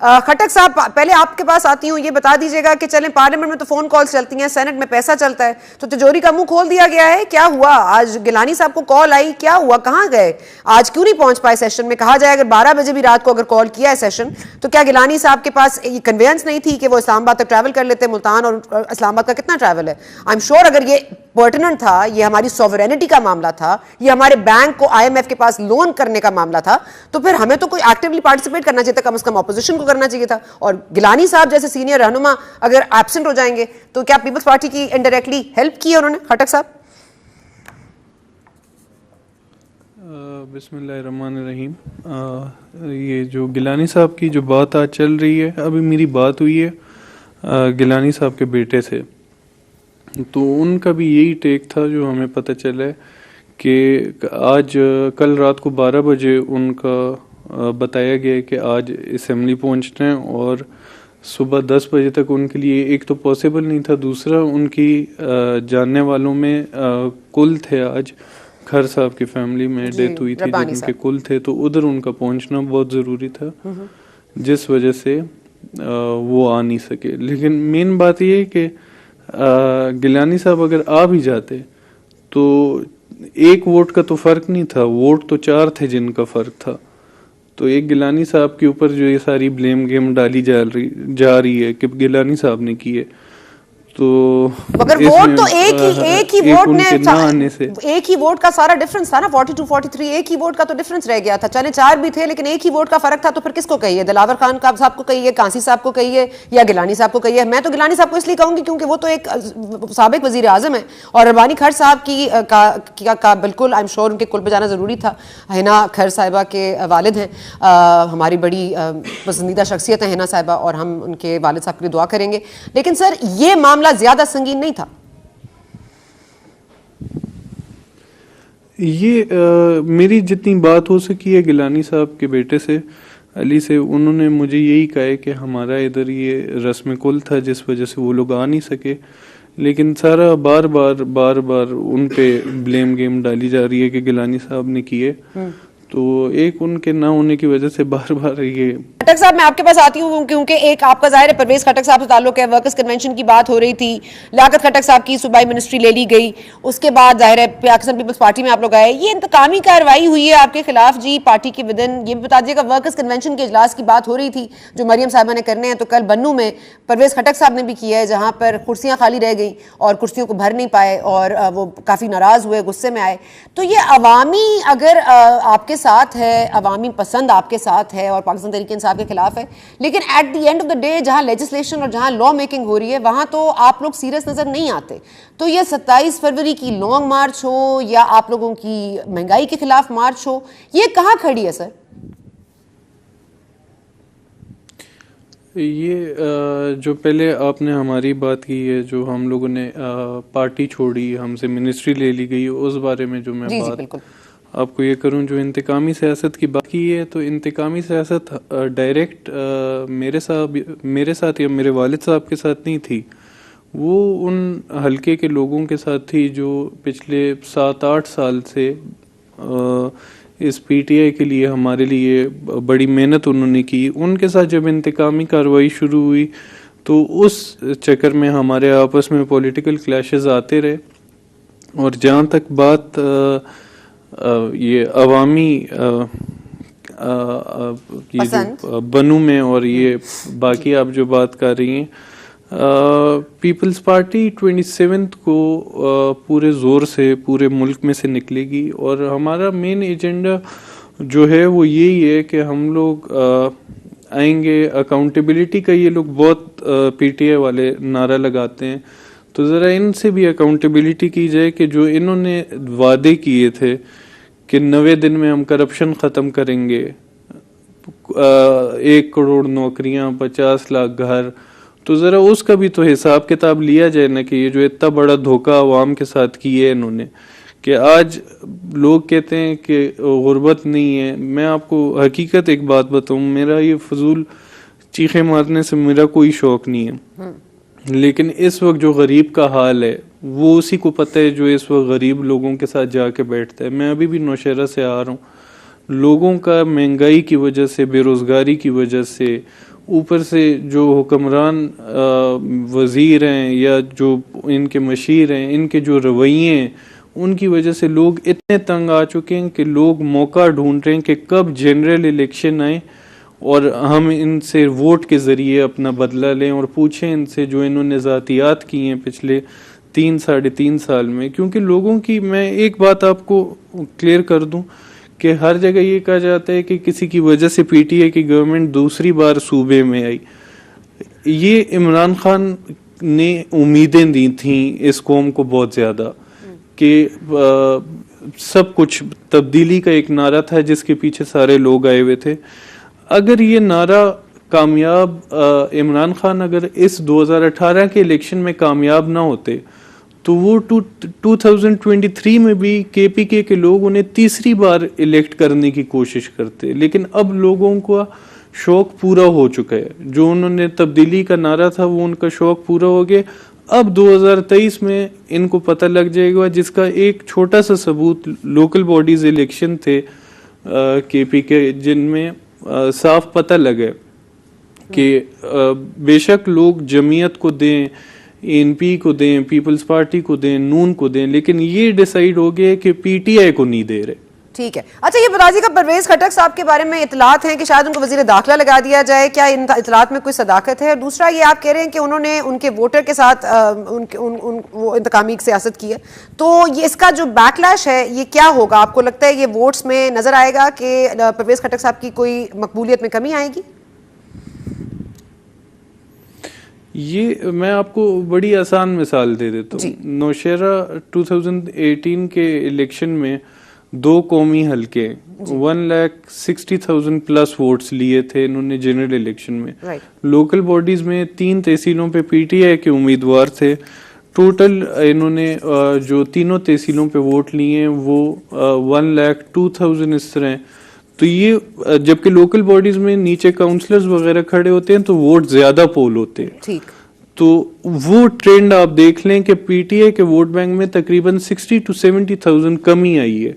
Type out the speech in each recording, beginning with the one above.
खट्टक साहब, पहले आपके पास आती हूँ, ये बता दीजिएगा कि चलें पार्लियामेंट में तो फोन कॉल्स चलती हैं, सेनेट में पैसा चलता है, तो तिजोरी का मुंह खोल दिया गया है, क्या हुआ? आज गिलानी साहब को कॉल आई, क्या हुआ, कहाँ गए? आज क्यों नहीं पहुंच पाए सेशन में? कहा जाए अगर 12 बजे भी रात को अगर कॉल किया है सेशन, तो क्या गिलानी साहब के पास ये कन्वेंस नहीं थी कि वो इस्लामाबाद तक ट्रैवल कर लेते? मुल्तान और इस्लामाबाद का कितना ट्रैवल है? आई एम श्योर अगर ये पर्टिनेंट था, ये हमारी सॉवरेनिटी का मामला था, ये हमारे बैंक को IMF के पास लोन करने का मामला था, तो फिर हमें तो कोई एक्टिवली पार्टिसिपेट करना चाहिए था, कम से कम ऑपोजिशन को करना चाहिए था। और गिलानी साहब जैसे सीनियर रहनुमा अगर एब्सेंट हो जाएंगे तो क्या पीपल्स पार्टी की इनडायरेक्टली हेल्प की है उन्होंने? खट्टक साहब। बिस्मिल्लाहिर्रहमानिर्रहीम। ये जो गिलानी साहब की जो बात आज चल रही है, अभी मेरी बात हुई है गिलानी साहब के बेटे से, तो उनका भी यही टेक था जो हमें पता चला है कि आज कल रात को 12 बजे उनका बताया गया कि आज असेंबली पहुंचना है, और सुबह 10 बजे तक उनके लिए एक तो पॉसिबल नहीं था, दूसरा उनकी जानने वालों में कुल थे, आज खर साहब की फैमिली में डेथ हुई थी, जब उनके कुल थे, तो उधर उनका पहुंचना बहुत ज़रूरी था, जिस वजह से वो आ नहीं सके। लेकिन मेन बात ये है कि गिलानी साहब अगर आ भी जाते तो एक वोट का तो फ़र्क नहीं था, वोट तो 4 थे जिनका फ़र्क था। तो एक गिलानी साहब के ऊपर जो ये सारी ब्लेम गेम डाली जा रही है कि गिलानी साहब ने की है, तो मगर वोट तो एक ही वोट ने आने से एक ही वोट का सारा डिफरेंस था ना, 42-43 एक ही वोट का तो डिफरेंस रह गया था। चले 4 भी थे लेकिन एक ही वोट का फर्क था, तो फिर किसको कहिए? दिलावर खान साहब को कहिए, कांसी साहब को कहिए, या गिलानी साहब को कहिए? मैं तो गिलानी साहब को इसलिए कहूंगी क्योंकि वो तो एक साबिक वजीर आजम है, और रबानी खर साहब का बिल्कुल आई एम श्योर उनके कुल पे जाना जरूरी था। हिना खर साहिबा के वालिद हैं, हमारी बड़ी पसंदीदा शख्सियत है हिना साहिबा, और हम उनके वालिद साहब के लिए दुआ करेंगे। लेकिन सर ये मामला ज्यादा संगीन नहीं था? ये मेरी जितनी बात हो सकी है गिलानी साहब के बेटे से, अली से, उन्होंने मुझे यही कहा है कि हमारा इधर ये रस्म कुल था जिस वजह से वो लोग आ नहीं सके, लेकिन सारा बार बार उन पे ब्लेम गेम डाली जा रही है कि गिलानी साहब ने किए, तो एक उनके ना होने की वजह से बार बार ये। खट्टक साहब मैं आपके पास आती हूँ क्योंकि एक आपका जाहिर है परवेज खट्टक साहब से ताल्लुक है, वर्कर्स कन्वेंशन की बात हो रही थी, लियाकत खट्टक साहब की सूबाई मिनिस्ट्री ले ली गई, उसके बाद जाहिर है पाकिस्तान पीपल्स पार्टी में आप लोग आए, ये इंतकामी कार्रवाई हुई है आपके खिलाफ जी पार्टी के विदिन? ये भी बता दीजिएगा, वर्कर्स कन्वेंशन के इजलास की बात हो रही थी जो मरियम साहबा ने करने हैं, तो कल बन्नू में परवेज खट्टक साहब ने भी किया है, जहाँ पर कुर्सियाँ खाली रह गई और कुर्सियों को भर नहीं पाए और वो काफ़ी नाराज़ हुए, गुस्से में आए। तो ये अवामी अगर आपके साथ है, अवामी पसंद आपके साथ है और पाकिस्तान तहरीक इंसाफ के खिलाफ है, लेकिन at the end of the day जहां लेजिस्लेशन और जहां लॉ मेकिंग हो रही है वहां तो आप लोग सीरियस नजर नहीं आते। तो ये 27 फरवरी की लॉन्ग मार्च हो या आप लोगों की महंगाई के खिलाफ मार्च हो, ये कहां खड़ी है सर? ये जो पहले आपने हमारी बात की है, जो हम लोगों ने पार्टी छोड़ी, हमसे मिनिस्ट्री ले ली गई, उस बारे में जो मैं बात आपको ये करूं, जो इंतकामी सियासत की बात की है, तो इंतकामी सियासत डायरेक्ट मेरे साथ या मेरे वालिद साहब के साथ नहीं थी, वो उन हलके के लोगों के साथ थी जो पिछले 7-8 साल से इस PTI के लिए हमारे लिए बड़ी मेहनत उन्होंने की। उनके साथ जब इंतकामी कार्रवाई शुरू हुई तो उस चक्कर में हमारे आपस में पॉलिटिकल क्लैशेस आते रहे, और जहाँ तक बात ये अवामी ये जो बनू में और ये बाकी आप जो बात कर रही हैं, पीपल्स पार्टी 27 को पूरे ज़ोर से पूरे मुल्क में से निकलेगी, और हमारा मेन एजेंडा जो है वो यही है कि हम लोग आएंगे। अकाउंटेबिलिटी का ये लोग बहुत PTI वाले नारा लगाते हैं, तो ज़रा इनसे भी अकाउंटेबिलिटी की जाए कि जो इन्होंने वादे किए थे कि 90 दिन में हम करप्शन ख़त्म करेंगे, 1 करोड़ नौकरियां, 50 लाख घर, तो ज़रा उसका भी तो हिसाब किताब लिया जाए ना कि ये जो इतना बड़ा धोखा अवाम के साथ किया है इन्होंने, कि आज लोग कहते हैं कि गुर्बत नहीं है। मैं आपको हकीकत एक बात बताऊं, मेरा ये फजूल चीखे मारने से मेरा कोई शौक नहीं है, लेकिन इस वक्त जो गरीब का हाल है वो उसी को पता है जो इस वक्त गरीब लोगों के साथ जाके बैठता है। मैं अभी भी नौशहरा से आ रहा हूँ, लोगों का महंगाई की वजह से, बेरोज़गारी की वजह से, ऊपर से जो हुक्मरान वजीर हैं या जो इनके मशीर हैं, इनके जो रवैये हैं, उनकी वजह से लोग इतने तंग आ चुके हैं कि लोग मौका ढूंढ रहे हैं कि कब जनरल इलेक्शन आए और हम इनसे वोट के ज़रिए अपना बदला लें और पूछें इनसे जो इन्होंने ज़ातियात की हैं पिछले 3-3.5 साल में। क्योंकि लोगों की, मैं एक बात आपको क्लियर कर दूं कि हर जगह ये कहा जाता है कि किसी की वजह से पीटीआई की गवर्नमेंट दूसरी बार सूबे में आई। ये इमरान खान ने उम्मीदें दी थी इस कौम को बहुत ज़्यादा कि सब कुछ तब्दीली का एक नारा था जिसके पीछे सारे लोग आए हुए थे। अगर ये नारा कामयाब, इमरान खान अगर इस 2018 के इलेक्शन में कामयाब ना होते तो वो 2023 में भी केपीके के लोग उन्हें तीसरी बार इलेक्ट करने की कोशिश करते। लेकिन अब लोगों का शौक पूरा हो चुका है, जो उन्होंने तब्दीली का नारा था वो उनका शौक पूरा हो गया। अब 2023 में इनको पता लग जाएगा, जिसका एक छोटा सा सबूत लोकल बॉडीज इलेक्शन थे केपीके, जिनमें साफ पता लगा कि बेशक लोग जमीयत को दें, एनपी को दें, पीपल्स पार्टी को दें, नून को दें, लेकिन ये डिसाइड हो गया कि पीटीआई को नहीं दे रहे। ठीक है। अच्छा, ये बताइएगा, परवेज खटक साहब के बारे में इतलात हैं कि शायद उनको वजीर दाखिला लगा दिया जाए, क्या इन इतलात में कोई सदाकत है? और दूसरा ये आप कह रहे हैं कि उन्होंने उनके वोटर के साथ वो इंतकामी सियासत की है, तो ये इसका जो बैकलैश है ये क्या होगा? आपको लगता है ये वोट्स में नजर आएगा कि परवेज खटक साहब की कोई मकबूलियत में कमी आएगी? ये मैं आपको बड़ी आसान मिसाल दे देता हूँ। नौशेरा 2018 के इलेक्शन में 2 कौमी हलके 1,60,000 प्लस वोट्स लिए थे इन्होंने जनरल इलेक्शन में। लोकल बॉडीज में 3 तहसीलों पे पीटीआई के उम्मीदवार थे। टोटल इन्होंने जो तीनों तहसीलों पे वोट लिए हैं वो 1,02,000 इस तरह। तो ये जबकि लोकल बॉडीज में नीचे काउंसलर्स वगैरह खड़े होते हैं तो वोट ज्यादा पोल होते हैं। ठीक। तो वो ट्रेंड आप देख लें कि पीटीआई के वोट बैंक में तकरीबन 60 to 70,000 कमी आई है।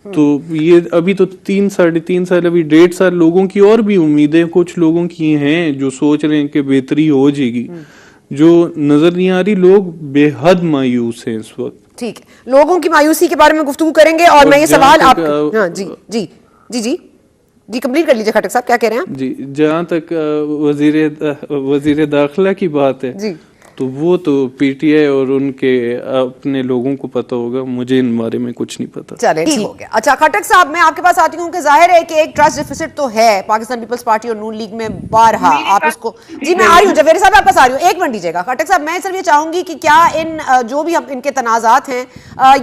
तो ये अभी तो 3-3.5 साल, अभी 1.5 साल लोगों की और भी उम्मीदें कुछ लोगों की हैं जो सोच रहे हैं कि बेहतरी हो जाएगी, जो नजर नहीं आ रही। लोग बेहद मायूस हैं इस वक्त। ठीक है, लोगों की मायूसी के बारे में गुफ्तगू करेंगे। और मैं ये सवाल आप हाँ जी जी जी जी जी कंप्लीट कर लीजिए खटक साहब, क्या कह रहे हैं आप? जी, जहाँ तक वजीर दाखिला की बात है जी, तो वो तो पीटीआई और उनके अपने लोगों को पता होगा, मुझे इन बारे में कुछ नहीं पता। चले, ठीक हो गया। अच्छा खटक साहब, मैं आपके पास आती हूँ कि जाहिर है कि एक ट्रस्ट डिफिसिट तो है पाकिस्तान पीपल्स पार्टी और नून लीग में बारहा। आप इसको जी, मैं आ रही हूँ जवेरी साहब, आपके पास आ रही हूँ, 1 मिनट दीजिएगा। खटक साहब, मैं सिर्फ ये चाहूंगी कि क्या इन जो भी हम इनके तनाजात हैं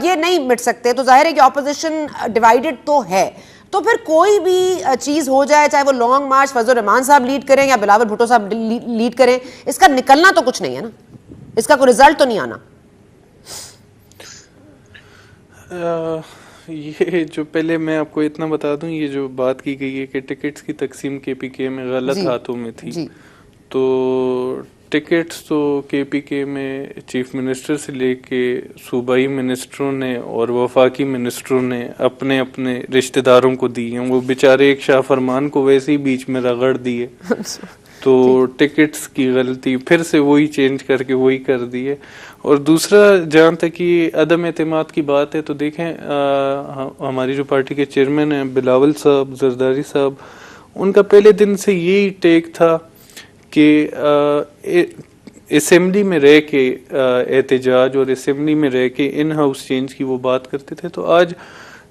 ये नहीं मिट सकते? तो जाहिर है कि ऑपोजिशन डिवाइडेड तो है, तो फिर कोई भी चीज हो जाए, चाहे वो लॉन्ग मार्च फजल रहमान साहब लीड करें या बिलावल भुट्टो साहब लीड करें, इसका निकलना तो कुछ नहीं है ना, इसका कोई रिजल्ट तो नहीं आना। ये जो पहले मैं आपको इतना बता दूं, ये जो बात की गई है कि टिकट्स की तकसीम केपीके में गलत हाथों में थी, तो टिकट्स तो केपीके में चीफ मिनिस्टर से लेके सूबाई मिनिस्टरों ने और वफाकी मिनिस्टरों ने अपने अपने रिश्तेदारों को दी हैं। वो बेचारे एक शाह फरमान को वैसे ही बीच में रगड़ दिए तो टिकट्स की गलती फिर से वही चेंज करके वही कर दी है। और दूसरा, जहाँ तक ये अदम एतमाद की बात है, तो देखें हमारी जो पार्टी के चेयरमैन हैं बिलावल साहब, जरदारी साहब, उनका पहले दिन से यही टेक था कि असेंबली में रह के एहतजाज और असेंबली में रह के इन हाउस चेंज की वो बात करते थे। तो आज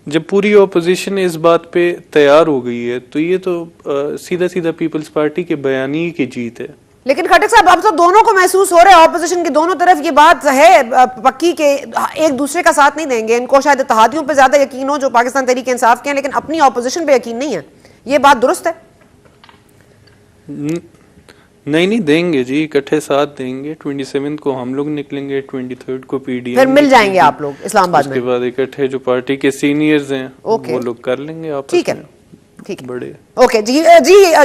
जब पूरी ऑपोजिशन इस बात पे तैयार हो गई है तो ये तो सीधा सीधा पीपल्स पार्टी के बयानी की जीत है। लेकिन खटक साहब, अब तो दोनों को महसूस हो रहा है, ऑपोजिशन की दोनों तरफ ये बात है पक्की के एक दूसरे का साथ नहीं देंगे। इनको शायद इत्तेहादियों पे ज्यादा यकीन हो जो पाकिस्तान तहरीक इंसाफ के हैं, लेकिन अपनी ऑपोजिशन पे यकीन नहीं है। ये बात दुरुस्त है? नहीं देंगे जी, इकट्ठे साथ देंगे। 27 को हम लोग निकलेंगे, 23 को पीडीएम, फिर मिल जाएंगे आप लोग इस्लामाबाद में। उसके बाद इकट्ठे जो पार्टी के सीनियर्स हैं वो लोग कर लेंगे आप। ठीक है, ठीक है, बड़े। ओके जी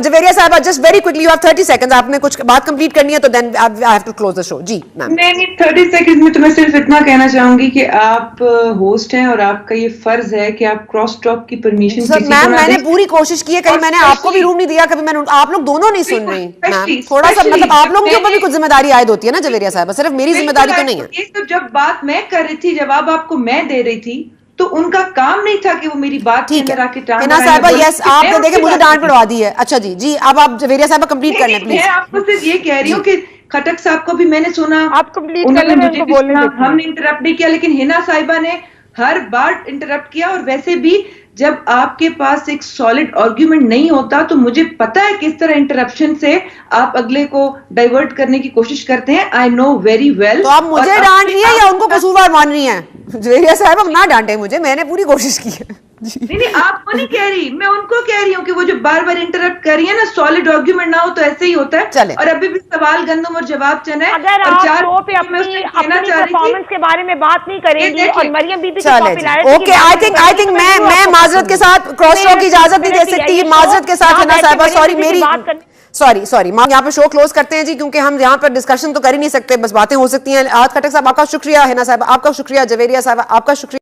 जवेरिया साहब, just very quickly, you have 30 seconds, आपने कुछ बात कंप्लीट करनी है तो then I have to close the show. जी मैम। नहीं 30 सेकंड में तो मैं सिर्फ इतना कहना चाहूंगी कि आप होस्ट हैं और आपका ये फर्ज है कि आप क्रॉस टॉक की परमिशन किसी को मैम ना मैंने दें। पूरी कोशिश की है, कहीं मैंने आपको भी रूम नहीं दिया, कभी मैंने, आप लोग दोनों नहीं सुन रही मैम, थोड़ा सा मतलब आप लोगों के ऊपर भी कुछ जिम्मेदारी आयद होती है ना जवेरिया साहब, सिर्फ मेरी जिम्मेदारी तो नहीं है। ये तो जब बात मैं कर रही थी, जवाब आपको मैं दे रही थी, तो उनका काम नहीं था कि वो मेरी बात ठीक है हिना हिना साहबा, यस आपने देखे मुझे डांट पड़वा दी है। अच्छा जी जी, अब आप जवेरिया साहबा कंप्लीट कर लें प्लीज। मैं आपको सिर्फ ये कह रही हूँ कि खटक साहब को भी मैंने सुना, आप कंप्लीट कर उन्होंने लें, मैं मुझे उनको भी बोलने सुना, देती हूँ। हमने इंटरप्ट नहीं किया, लेकिन हिना साहिबा ने हर बार इंटरप्ट किया। और वैसे भी जब आपके पास एक सॉलिड आर्ग्यूमेंट नहीं होता तो मुझे पता है किस तरह इंटरप्शन से आप अगले को डाइवर्ट करने की कोशिश करते हैं। I know very well. तो आप मुझे डांट रही है या उनको कसूरवार मान रही हैं? जवेरिया साहब अब ना डांटे मुझे, मैंने पूरी कोशिश की है। नहीं आपको नहीं कह रही, मैं उनको कह रही हूँ कि वो जो बार बार इंटरप्ट कर रही है ना, सॉलिड आर्ग्यूमेंट ना हो तो ऐसे ही होता है। चले। और अभी भी सवाल गंदम और जवाब चना है। अगर और आप चार शो पे मैं उससे कहना अपनी चाह रही थी, परफॉर्मेंस के बारे में बात नहीं करेंगी देखिए, और मरियम बीबी की चले पॉपुलैरिटी ओके, आई थिंक मैं माजरत के साथ क्रॉस टॉक की इजाजत नहीं दे सकती, माजरत के साथ हिना साहबा, सॉरी मेरी सॉरी मां, यहाँ पे शो क्लोज करते हैं जी, क्योंकि हम यहाँ पर डिस्कशन तो कर ही नहीं सकते, बस बातें हो सकती हैं। आज खटक साहब आपका शुक्रिया, हिना साहब आपका शुक्रिया, जवेरिया साहब आपका शुक्रिया।